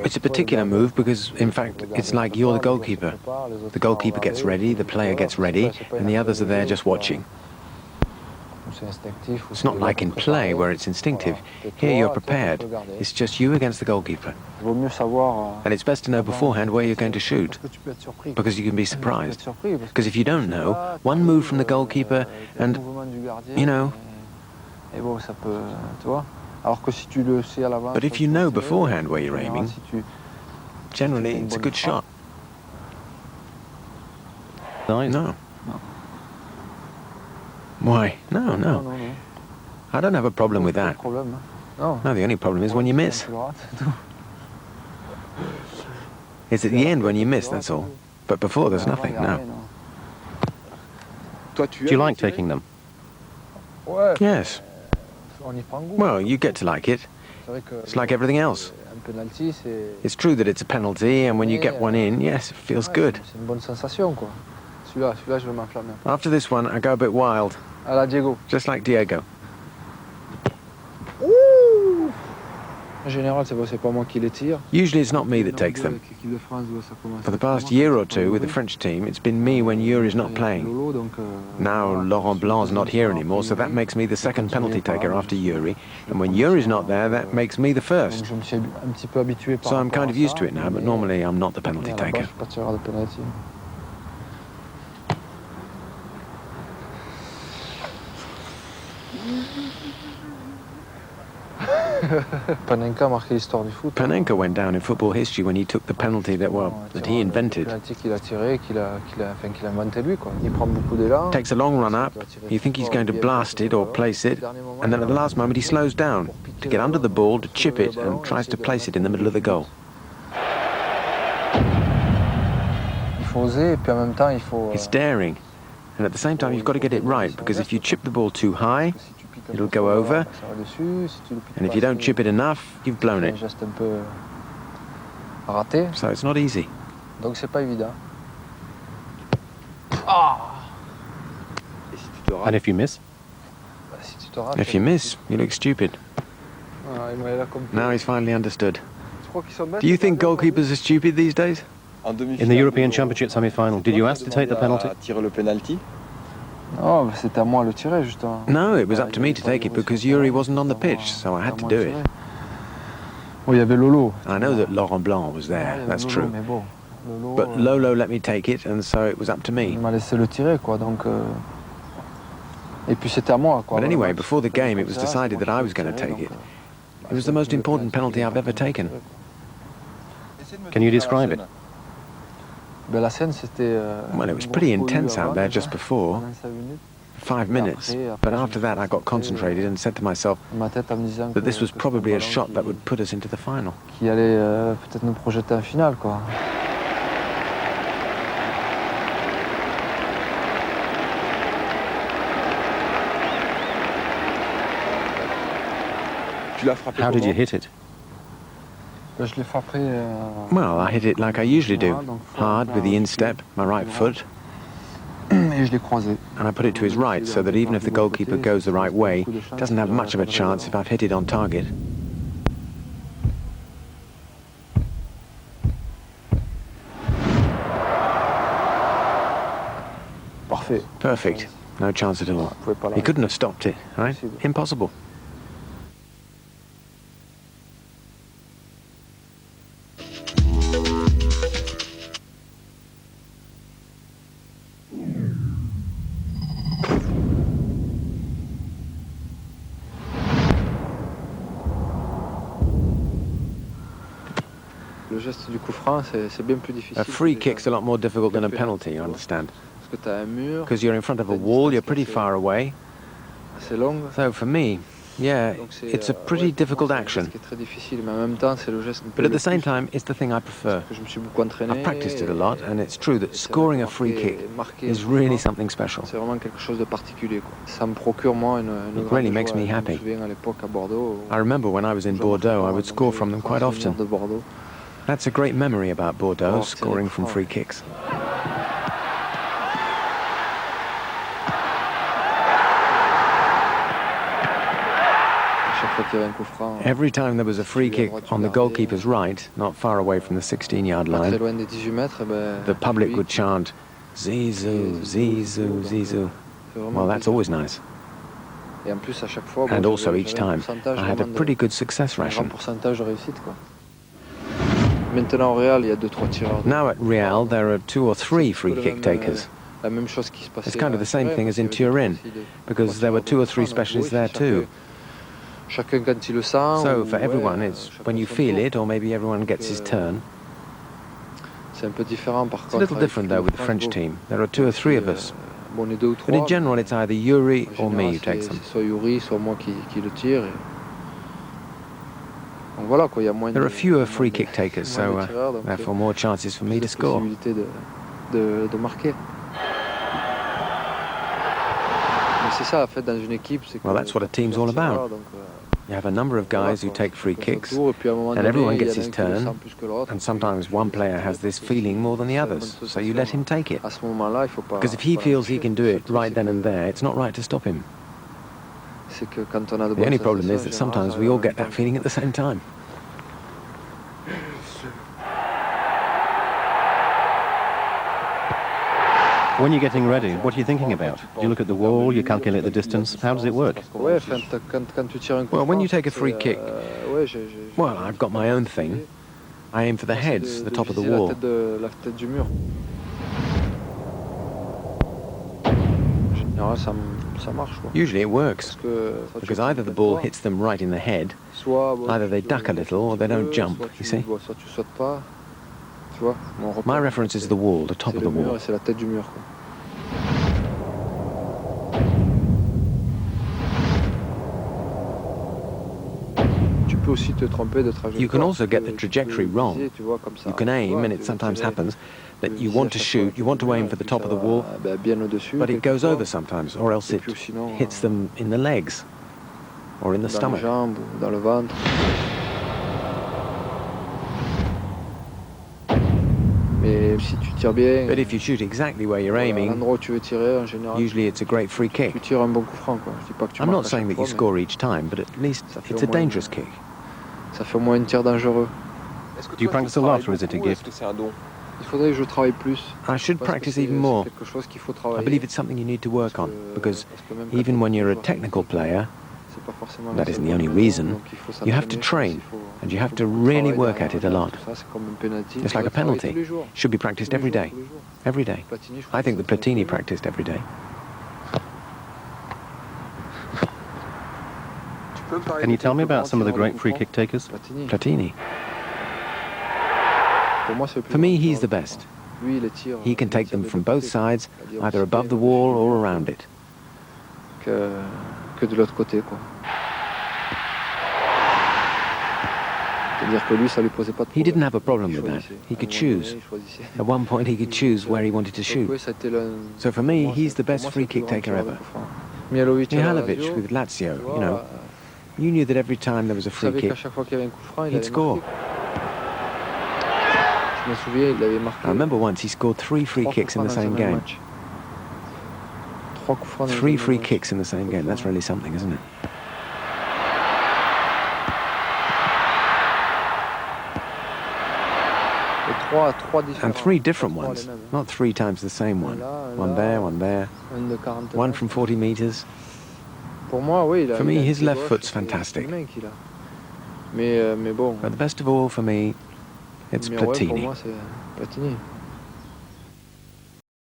It's a particular move because, in fact, it's like you're the goalkeeper. The goalkeeper gets ready, the player gets ready, and the others are there just watching. It's not like in play where it's instinctive. Here you're prepared. It's just you against the goalkeeper. And it's best to know beforehand where you're going to shoot, because you can be surprised. Because if you don't know, one move from the goalkeeper and, you know... But if you know beforehand where you're aiming, generally it's a good shot. No. Why? No. I don't have a problem with that. No, the only problem is when you miss. It's at the end when you miss, that's all. But before, there's nothing, no. Do you like taking them? Yes. Well, you get to like it. It's like everything else. It's true that it's a penalty, and when you get one in, yes, it feels good. After this one, I go a bit wild. Just like Diego. Usually it's not me that takes them. For the past year or two with the French team, it's been me when Yuri's not playing. Now Laurent Blanc's not here anymore, so that makes me the second penalty taker after Yuri. And when Yuri's not there, that makes me the first. So I'm kind of used to it now, but normally I'm not the penalty taker. Panenka went down in football history when he took the penalty that he invented. Takes a long run up, you think he's going to blast it or place it, and then at the last moment he slows down to get under the ball, to chip it, and tries to place it in the middle of the goal. It's daring, and at the same time you've got to get it right, because if you chip the ball too high, it'll go over, and if you don't chip it enough, you've blown it. So it's not easy. And if you miss? If you miss, you look stupid. Now he's finally understood. Do you think goalkeepers are stupid these days? In the European Championship semi-final, did you ask to take the penalty? No, it was up to me to take it because Yuri wasn't on the pitch, so I had to do it. I know that Laurent Blanc was there, that's true. But Lolo let me take it, and so it was up to me. But anyway, before the game, it was decided that I was going to take it. It was the most important penalty I've ever taken. Can you describe it? Well, it was pretty intense out there just before. 5 minutes. But after that, I got concentrated and said to myself that this was probably a shot that would put us into the final. How did you hit it? Well, I hit it like I usually do, hard with the instep, my right foot, and I put it to his right so that even if the goalkeeper goes the right way, doesn't have much of a chance if I've hit it on target. Perfect. No chance at all. He couldn't have stopped it, right? Impossible. A free kick's a lot more difficult than a penalty, you understand? Because you're in front of a wall, you're pretty far away. So for me, yeah, it's a pretty difficult action. But at the same time, it's the thing I prefer. I've practiced it a lot, and it's true that scoring a free kick is really something special. It really makes me happy. I remember when I was in Bordeaux, I would score from them quite often. That's a great memory about Bordeaux, scoring from free kicks. Every time there was a free kick on the goalkeeper's right, not far away from the 16-yard line, the public would chant, Zizou, Zizou, Zizou. Well, that's always nice. And also each time, I had a pretty good success ration. Now at Real, there are 2 or 3 free kick takers. It's kind of the same thing as in Turin, because there were 2 or 3 specialists there too. So for everyone, it's when you feel it, or maybe everyone gets his turn. It's a little different though with the French team. There are 2 or 3 of us. But in general, it's either Yuri or me who takes them. There are fewer free kick takers, so therefore more chances for me to score. Well, that's what a team's all about. You have a number of guys who take free kicks, and everyone gets his turn, and sometimes one player has this feeling more than the others, so you let him take it. Because if he feels he can do it right then and there, it's not right to stop him. The only problem is that sometimes we all get that feeling at the same time. When you're getting ready, what are you thinking about? You look at the wall, you calculate the distance. How does it work? Well, when you take a free kick, well, I've got my own thing. I aim for the heads, the top of the wall. Usually it works, because either the ball hits them right in the head, either they duck a little or they don't jump, you see. My reference is the wall, the top of the wall. You can also get the trajectory wrong. You can aim, and it sometimes happens that you want to shoot, you want to aim for the top of the wall, but it goes over sometimes, or else it hits them in the legs or in the stomach. But if you shoot exactly where you're aiming, usually it's a great free kick. I'm not saying that you score each time, but at least it's a dangerous kick. Do you practice a lot, or is it a gift? I should practice even more. I believe it's something you need to work on, because even when you're a technical player, that isn't the only reason, you have to train, and you have to really work at it a lot. It's like a penalty. It should be practiced every day. Every day. I think that Platini practiced every day. Can you tell me about some of the great free kick takers? Platini. For me, he's the best. He can take them from both sides, either above the wall or around it. He didn't have a problem with that. He could choose. At one point he could choose where he wanted to shoot. So for me, he's the best free kick taker ever. Mihalovic with Lazio, you know. You knew that every time there was a free kick, he'd score. I remember once he scored 3 free kicks in the same game. 3 free kicks in the same game. That's really something, isn't it? And 3 different ones, not 3 times the same one. One there, one from 40 meters. For me, his left foot's fantastic. But the best of all for me, it's Platini.